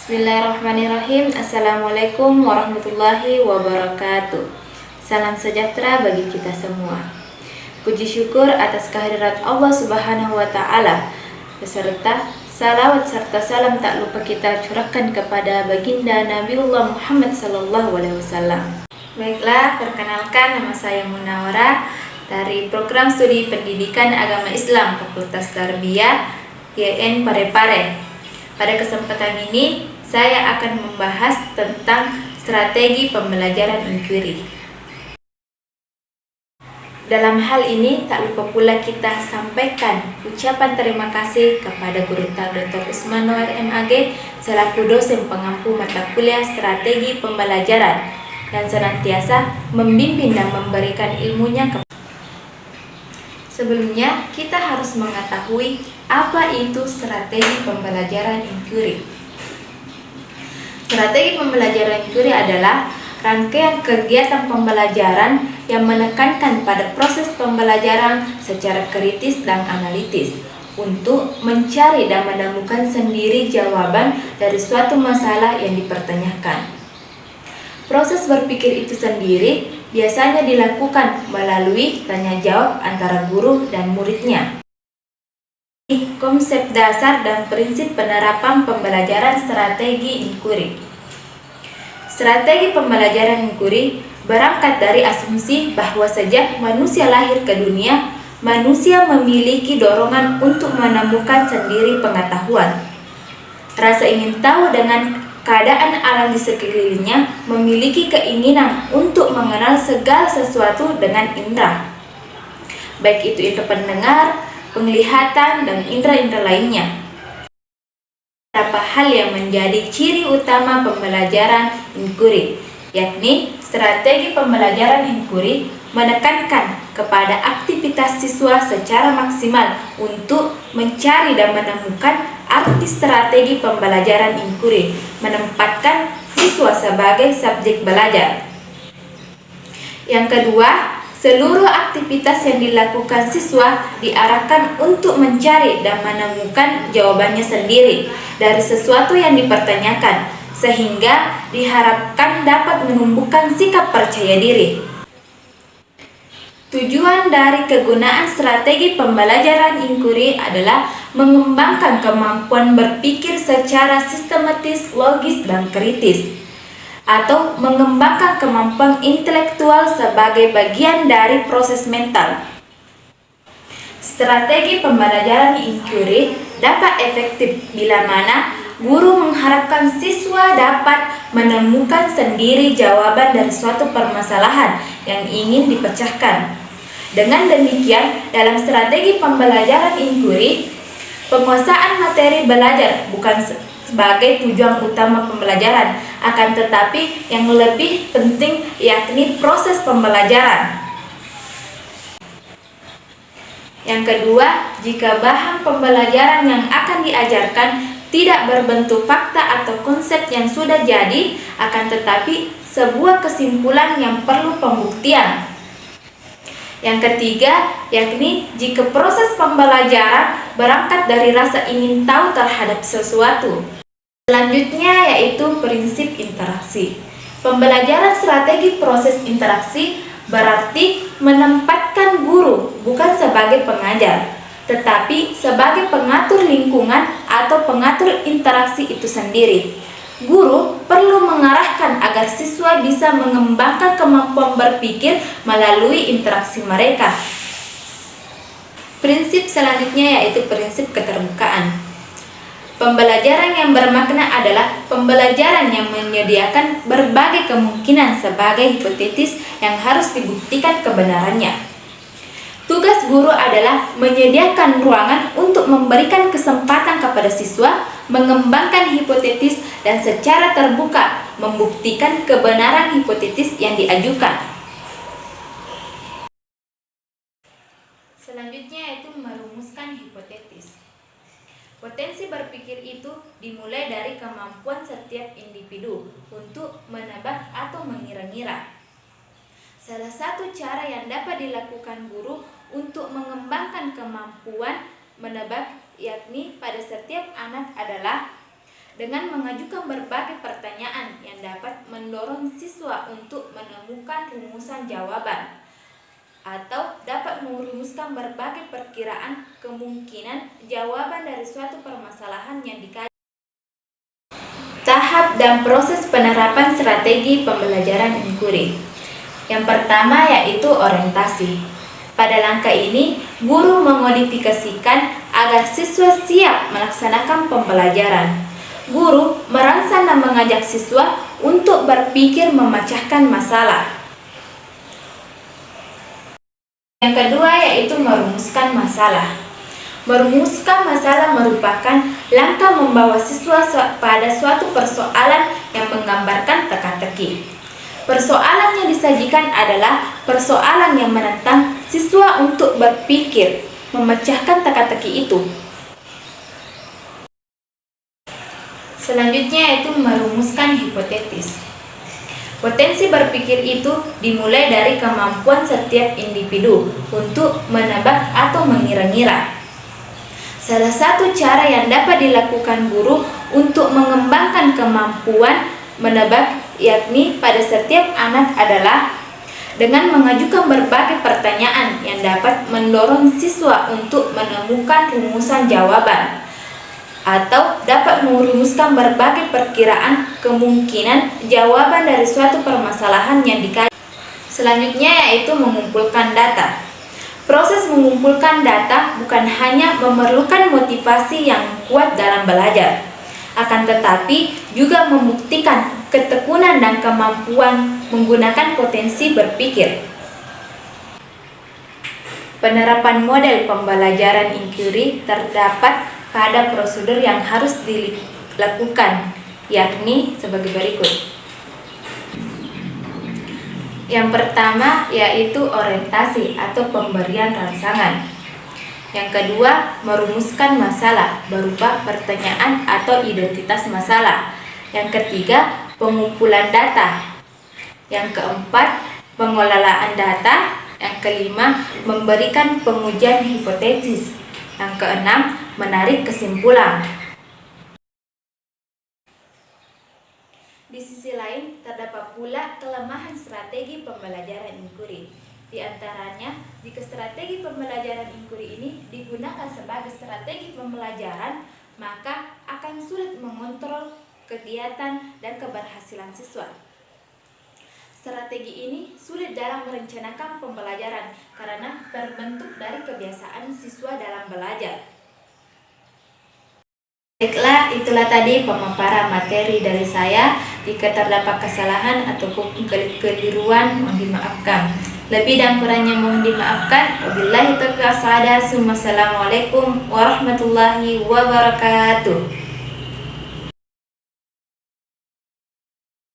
Bismillahirrahmanirrahim. Assalamualaikum warahmatullahi wabarakatuh. Salam sejahtera bagi kita semua. Puji syukur atas kehadirat Allah Subhanahu wa Ta'ala, beserta salawat serta salam tak lupa kita curahkan kepada baginda Nabiullah Muhammad SAW. Baiklah, perkenalkan, nama saya Munawara dari program studi pendidikan agama Islam Fakultas Tarbiyah YN Parepare. Pada kesempatan ini, saya akan membahas tentang strategi pembelajaran inquiry. Dalam hal ini, tak lupa pula kita sampaikan ucapan terima kasih kepada Guru Dr. Usman Noer MAG selaku dosen pengampu mata kuliah strategi pembelajaran dan senantiasa membimbing dan memberikan ilmunya kepada. Sebelumnya, kita harus mengetahui apa itu strategi pembelajaran inquiry. Strategi pembelajaran inquiry adalah rangkaian kegiatan pembelajaran yang menekankan pada proses pembelajaran secara kritis dan analitis untuk mencari dan menemukan sendiri jawaban dari suatu masalah yang dipertanyakan. Proses berpikir itu sendiri biasanya dilakukan melalui tanya jawab antara guru dan muridnya. Konsep dasar dan prinsip penerapan pembelajaran strategi inquiry. Strategi pembelajaran inquiry berangkat dari asumsi bahwa sejak manusia lahir ke dunia, manusia memiliki dorongan untuk menemukan sendiri pengetahuan. Rasa ingin tahu dengan keadaan alam di sekelilingnya memiliki keinginan untuk mengenal segala sesuatu dengan indera, baik itu indera pendengar, penglihatan, dan indera-indera lainnya. Beberapa hal yang menjadi ciri utama pembelajaran inquiry, yakni strategi pembelajaran inquiry menekankan kepada aktivitas siswa secara maksimal untuk mencari dan menemukan arti strategi pembelajaran inquiry, menempatkan siswa sebagai subjek belajar. Yang kedua, seluruh aktivitas yang dilakukan siswa diarahkan untuk mencari dan menemukan jawabannya sendiri dari sesuatu yang dipertanyakan, sehingga diharapkan dapat menumbuhkan sikap percaya diri. Tujuan dari kegunaan strategi pembelajaran inquiry adalah mengembangkan kemampuan berpikir secara sistematis, logis, dan kritis, atau mengembangkan kemampuan intelektual sebagai bagian dari proses mental. Strategi pembelajaran inquiry dapat efektif bila mana guru mengharapkan siswa dapat menemukan sendiri jawaban dari suatu permasalahan yang ingin dipecahkan. Dengan demikian, dalam strategi pembelajaran inquiry, penguasaan materi belajar bukan sebagai tujuan utama pembelajaran, akan tetapi yang lebih penting yakni proses pembelajaran. Yang kedua, jika bahan pembelajaran yang akan diajarkan tidak berbentuk fakta atau konsep yang sudah jadi, akan tetapi sebuah kesimpulan yang perlu pembuktian. Yang ketiga, yakni jika proses pembelajaran berangkat dari rasa ingin tahu terhadap sesuatu. Selanjutnya yaitu prinsip interaksi. Pembelajaran strategi proses interaksi berarti menempatkan guru bukan sebagai pengajar, tetapi sebagai pengatur lingkungan atau pengatur interaksi itu sendiri. Guru perlu mengarahkan agar siswa bisa mengembangkan kemampuan berpikir melalui interaksi mereka. Prinsip selanjutnya yaitu prinsip keterbukaan. Pembelajaran yang bermakna adalah pembelajaran yang menyediakan berbagai kemungkinan sebagai hipotesis yang harus dibuktikan kebenarannya. Tugas guru adalah menyediakan ruangan untuk memberikan kesempatan kepada siswa mengembangkan hipotesis dan secara terbuka membuktikan kebenaran hipotesis yang diajukan. Selanjutnya yaitu merumuskan hipotesis. Potensi berpikir itu dimulai dari kemampuan setiap individu untuk menebak atau mengira-ngira. Salah satu cara yang dapat dilakukan guru untuk mengembangkan kemampuan menebak yakni pada setiap anak adalah dengan mengajukan berbagai pertanyaan yang dapat mendorong siswa untuk menemukan rumusan jawaban atau dapat merumuskan berbagai perkiraan kemungkinan jawaban dari suatu permasalahan yang dikaji. Tahap dan proses penerapan strategi pembelajaran inquiry. Yang pertama yaitu orientasi. Pada langkah ini, guru memodifikasikan agar siswa siap melaksanakan pembelajaran. Guru merangsang dan mengajak siswa untuk berpikir memecahkan masalah. Yang kedua yaitu merumuskan masalah. Merumuskan masalah merupakan langkah membawa siswa pada suatu persoalan yang menggambarkan teka-teki. Persoalan yang disajikan adalah persoalan yang menantang siswa untuk berpikir memecahkan teka-teki itu. Selanjutnya yaitu merumuskan hipotesis. Potensi berpikir itu dimulai dari kemampuan setiap individu untuk menebak atau mengira-ngira. Salah satu cara yang dapat dilakukan guru untuk mengembangkan kemampuan menebak yakni pada setiap anak adalah dengan mengajukan berbagai pertanyaan yang dapat mendorong siswa untuk menemukan rumusan jawaban atau dapat merumuskan berbagai perkiraan kemungkinan jawaban dari suatu permasalahan yang dikaji. Selanjutnya yaitu mengumpulkan data. Proses mengumpulkan data bukan hanya memerlukan motivasi yang kuat dalam belajar, akan tetapi juga membuktikan ketekunan dan kemampuan menggunakan potensi berpikir. Penerapan model pembelajaran inquiry terdapat pada prosedur yang harus dilakukan, yakni sebagai berikut. Yang pertama yaitu orientasi atau pemberian rangsangan. Yang kedua, merumuskan masalah berupa pertanyaan atau identitas masalah. Yang ketiga, pengumpulan data. Yang keempat, pengelolaan data. Yang kelima, memberikan pengujian hipotesis. Yang keenam, menarik kesimpulan. Di sisi lain, terdapat pula kelemahan strategi pembelajaran inquiry. Di antaranya, jika strategi pembelajaran inquiry ini digunakan sebagai strategi pembelajaran, maka akan sulit mengontrol kegiatan dan keberhasilan siswa. Strategi ini sulit dalam merencanakan pembelajaran karena terbentuk dari kebiasaan siswa dalam belajar. Baiklah, itulah tadi pemaparan materi dari saya. Jika terdapat kesalahan ataupun kekeliruan, mohon dimaafkan. Lebih dan kurangnya mohon dimaafkan. Wabillahi taufiq wal hidayah. Wassalamualaikum warahmatullahi wabarakatuh.